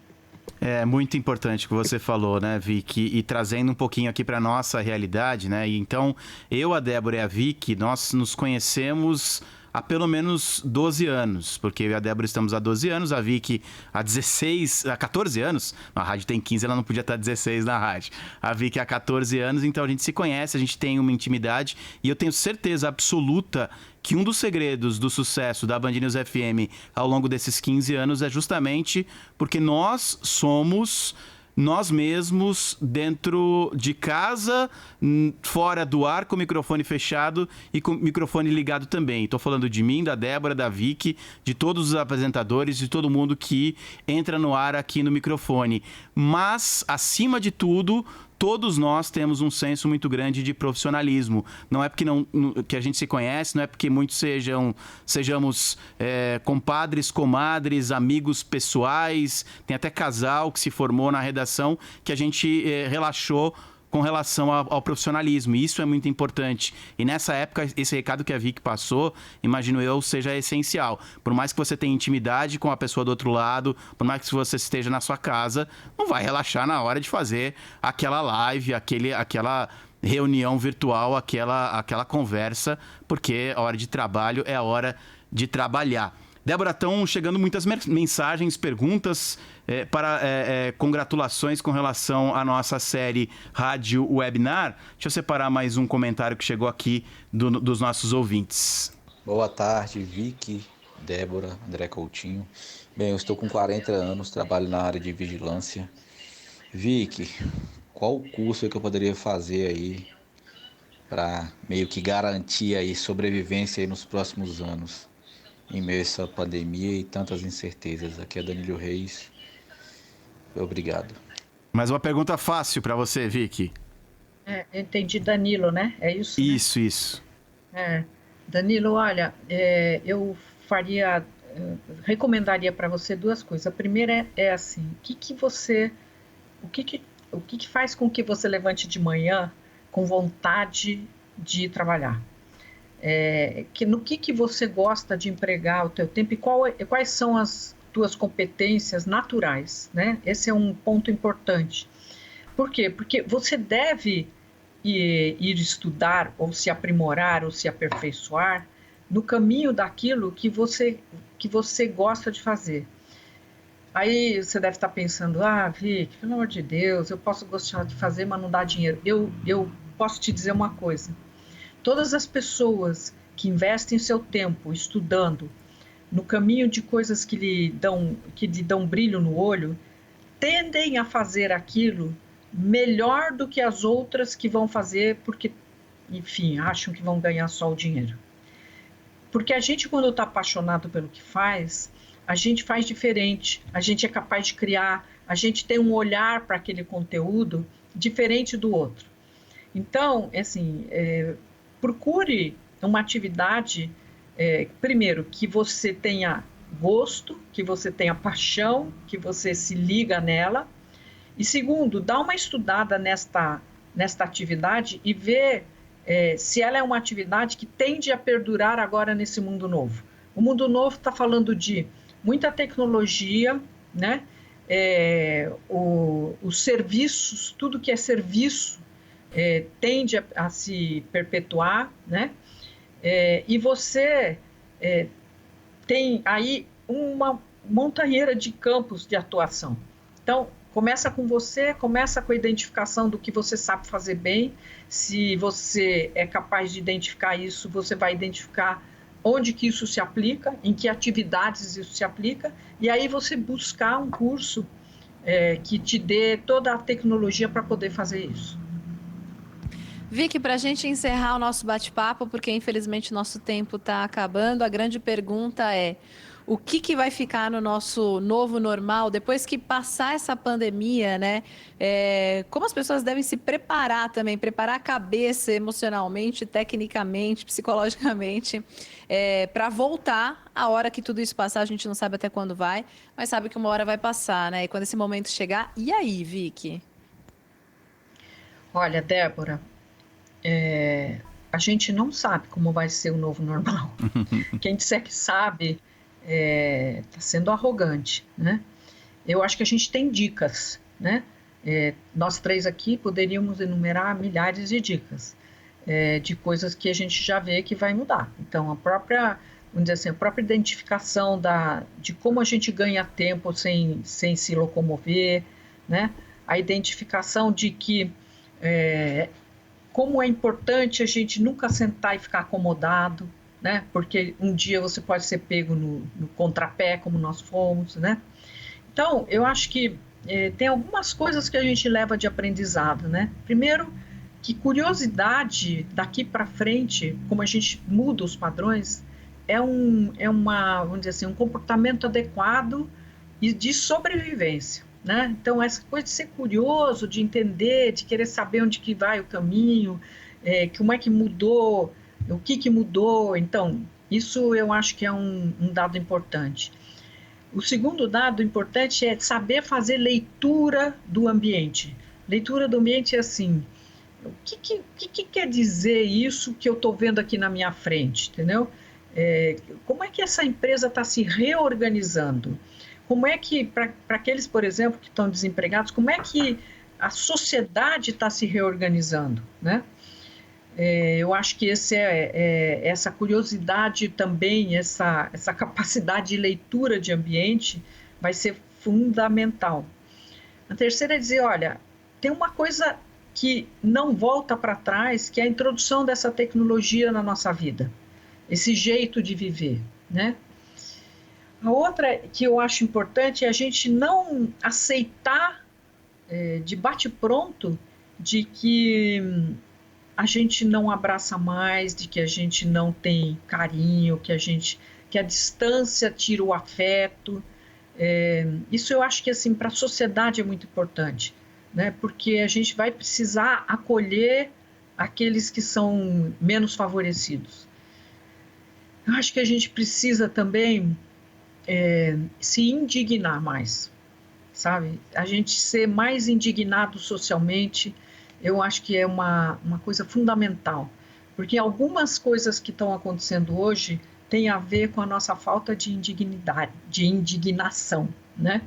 É muito importante o que você falou, né, Vicky? E trazendo um pouquinho aqui para nossa realidade, né? E então, eu, a Débora e a Vicky, nós nos conhecemos há pelo menos 12 anos, porque eu e a Débora estamos há 12 anos, a Vicky há 14 anos, a rádio tem 15, ela não podia estar 16 na rádio, a Vicky há 14 anos, então a gente se conhece, a gente tem uma intimidade, e eu tenho certeza absoluta que um dos segredos do sucesso da Band News FM ao longo desses 15 anos é justamente porque nós somos nós mesmos dentro de casa, fora do ar, com o microfone fechado e com o microfone ligado também. Estou falando de mim, da Débora, da Vicky, de todos os apresentadores, de todo mundo que entra no ar aqui no microfone. Mas, acima de tudo, todos nós temos um senso muito grande de profissionalismo. Não é porque que a gente se conhece, não é porque muitos sejamos compadres, comadres, amigos pessoais, tem até casal que se formou na redação, que a gente relaxou com relação ao profissionalismo, e isso é muito importante. E nessa época, esse recado que a Vicky passou, imagino eu, seja essencial. Por mais que você tenha intimidade com a pessoa do outro lado, por mais que você esteja na sua casa, não vai relaxar na hora de fazer aquela live, aquela reunião virtual, aquela conversa, porque a hora de trabalho é a hora de trabalhar. Débora, estão chegando muitas mensagens, perguntas para congratulações com relação à nossa série Rádio Webinar. Deixa eu separar mais um comentário que chegou aqui dos nossos ouvintes. Boa tarde, Vicky, Débora, André Coutinho. Bem, eu estou com 40 anos, trabalho na área de vigilância. Vicky, qual o curso que eu poderia fazer aí para meio que garantir aí sobrevivência aí nos próximos anos? Em meio a essa pandemia e tantas incertezas. Aqui é Danilo Reis. Obrigado. Mais uma pergunta fácil para você, Vicky. Entendi, Danilo, né? É isso? Isso. Danilo, olha, eu recomendaria para você duas coisas. A primeira é assim, o que faz com que você levante de manhã com vontade de trabalhar? no que você gosta de empregar o teu tempo e quais são as tuas competências naturais, né? Esse é um ponto importante. Por quê? Porque você deve ir estudar, ou se aprimorar, ou se aperfeiçoar no caminho daquilo que você gosta de fazer. Aí você deve estar pensando, Vicky, pelo amor de Deus, eu posso gostar de fazer, mas não dá dinheiro. Eu posso te dizer uma coisa. Todas as pessoas que investem seu tempo estudando no caminho de coisas que lhe dão brilho no olho, tendem a fazer aquilo melhor do que as outras que vão fazer porque, enfim, acham que vão ganhar só o dinheiro. Porque a gente, quando está apaixonado pelo que faz, a gente faz diferente, a gente é capaz de criar, a gente tem um olhar para aquele conteúdo diferente do outro. Então, assim, procure uma atividade, primeiro, que você tenha gosto, que você tenha paixão, que você se liga nela. E segundo, dá uma estudada nesta atividade e vê se ela é uma atividade que tende a perdurar agora nesse mundo novo. O mundo novo está falando de muita tecnologia, né? Os serviços, tudo que é serviço tende a se perpetuar, né? E você tem aí uma montanheira de campos de atuação. Então, começa com você, começa com a identificação do que você sabe fazer bem. Se você é capaz de identificar isso, você vai identificar onde que isso se aplica, em que atividades isso se aplica, e aí você buscar um curso que te dê toda a tecnologia para poder fazer isso. Vicky, para a gente encerrar o nosso bate-papo, porque infelizmente o nosso tempo está acabando, a grande pergunta é: o que vai ficar no nosso novo normal depois que passar essa pandemia, né? Como as pessoas devem se preparar também, preparar a cabeça emocionalmente, tecnicamente, psicologicamente, para voltar a hora que tudo isso passar. A gente não sabe até quando vai, mas sabe que uma hora vai passar, né? E quando esse momento chegar, e aí, Vicky? Olha, Débora, a gente não sabe como vai ser o novo normal. Quem disser que sabe está sendo arrogante, né? Eu acho que a gente tem dicas, né? Nós três aqui poderíamos enumerar milhares de dicas de coisas que a gente já vê que vai mudar. Então, a própria identificação de como a gente ganha tempo sem se locomover, né? A identificação de que como é importante a gente nunca sentar e ficar acomodado, né? Porque um dia você pode ser pego no contrapé, como nós fomos, né? Então, eu acho que tem algumas coisas que a gente leva de aprendizado, né? Primeiro, que curiosidade daqui para frente, como a gente muda os padrões, vamos dizer assim, um comportamento adequado e de sobrevivência, né? Então, essa coisa de ser curioso, de entender, de querer saber onde que vai o caminho, como é que mudou, o que mudou. Então, isso eu acho que é um dado importante. O segundo dado importante é saber fazer leitura do ambiente. Leitura do ambiente é assim, o que quer dizer isso que eu estou vendo aqui na minha frente, entendeu? Como é que essa empresa está se reorganizando? Como é que, para aqueles, por exemplo, que estão desempregados, como é que a sociedade está se reorganizando, né? Eu acho que essa curiosidade também, essa capacidade de leitura de ambiente vai ser fundamental. A terceira é dizer, olha, tem uma coisa que não volta para trás, que é a introdução dessa tecnologia na nossa vida, esse jeito de viver, né? A outra que eu acho importante é a gente não aceitar de bate-pronto de que a gente não abraça mais, de que a gente não tem carinho, que a distância tira o afeto. Isso eu acho que assim, para a sociedade é muito importante, né? Porque a gente vai precisar acolher aqueles que são menos favorecidos. Eu acho que a gente precisa também se indignar mais, sabe? A gente ser mais indignado socialmente, eu acho que é uma coisa fundamental, Porque algumas coisas que estão acontecendo hoje têm a ver com a nossa falta de indignação, né?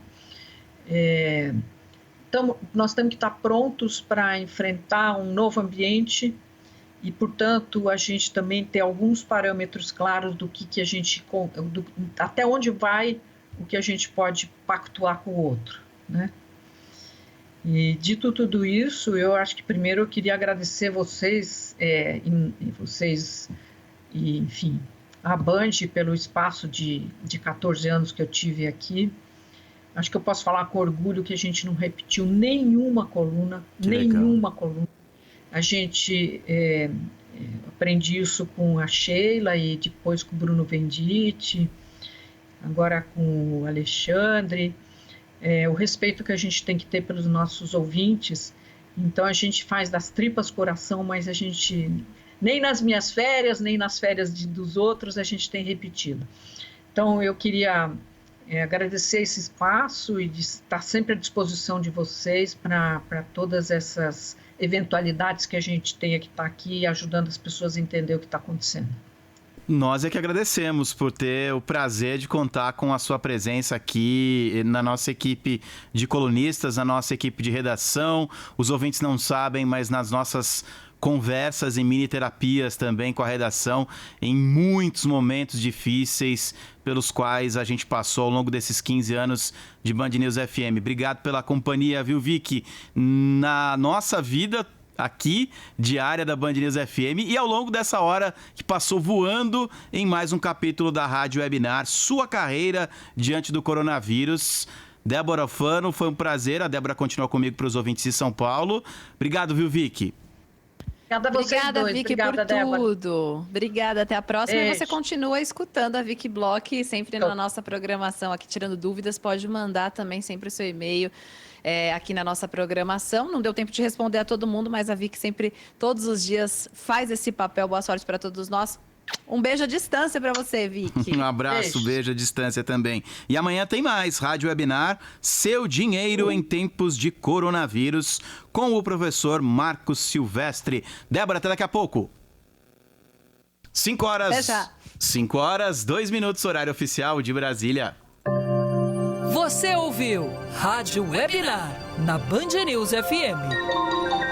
Então, nós temos que estar prontos para enfrentar um novo ambiente e, portanto, a gente também ter alguns parâmetros claros do que a gente, até onde vai o que a gente pode pactuar com o outro, né? E dito tudo isso, eu acho que primeiro eu queria agradecer vocês, enfim, a Band pelo espaço de 14 anos que eu tive aqui. Acho que eu posso falar com orgulho que a gente não repetiu nenhuma coluna, A gente aprendi isso com a Sheila e depois com o Bruno Venditti, agora com o Alexandre. O respeito que a gente tem que ter pelos nossos ouvintes. Então a gente faz das tripas coração, mas a gente, nem nas minhas férias, nem nas férias dos outros, a gente tem repetido. Então eu queria agradecer esse espaço e estar sempre à disposição de vocês para todas essas eventualidades que a gente tenha que estar aqui ajudando as pessoas a entender o que está acontecendo. Nós é que agradecemos por ter o prazer de contar com a sua presença aqui na nossa equipe de colunistas, na nossa equipe de redação. Os ouvintes não sabem, mas nas nossas conversas e mini-terapias também com a redação, em muitos momentos difíceis pelos quais a gente passou ao longo desses 15 anos de Band News FM. Obrigado pela companhia, viu, Vicky? Na nossa vida aqui, diária da Band News FM, e ao longo dessa hora que passou voando em mais um capítulo da Rádio Webinar, sua carreira diante do coronavírus. Débora Alfano, foi um prazer. A Débora continua comigo para os ouvintes de São Paulo. Obrigado, viu, Vicky? Obrigada a vocês dois. Vicky, Obrigada, por Débora. Tudo. Obrigada, até a próxima. Beijo. E você continua escutando a Vicky Bloch, sempre na nossa programação aqui, tirando dúvidas, pode mandar também sempre o seu e-mail aqui na nossa programação. Não deu tempo de responder a todo mundo, mas a Vicky sempre, todos os dias, faz esse papel. Boa sorte para todos nós. Um beijo à distância para você, Vicky. Um abraço, beijo à distância também. E amanhã tem mais Rádio Webinar, Seu Dinheiro em Tempos de Coronavírus, com o professor Marcos Silvestre. Débora, até daqui a pouco. 5 horas, 2 minutos, horário oficial de Brasília. Você ouviu Rádio Webinar na Band News FM.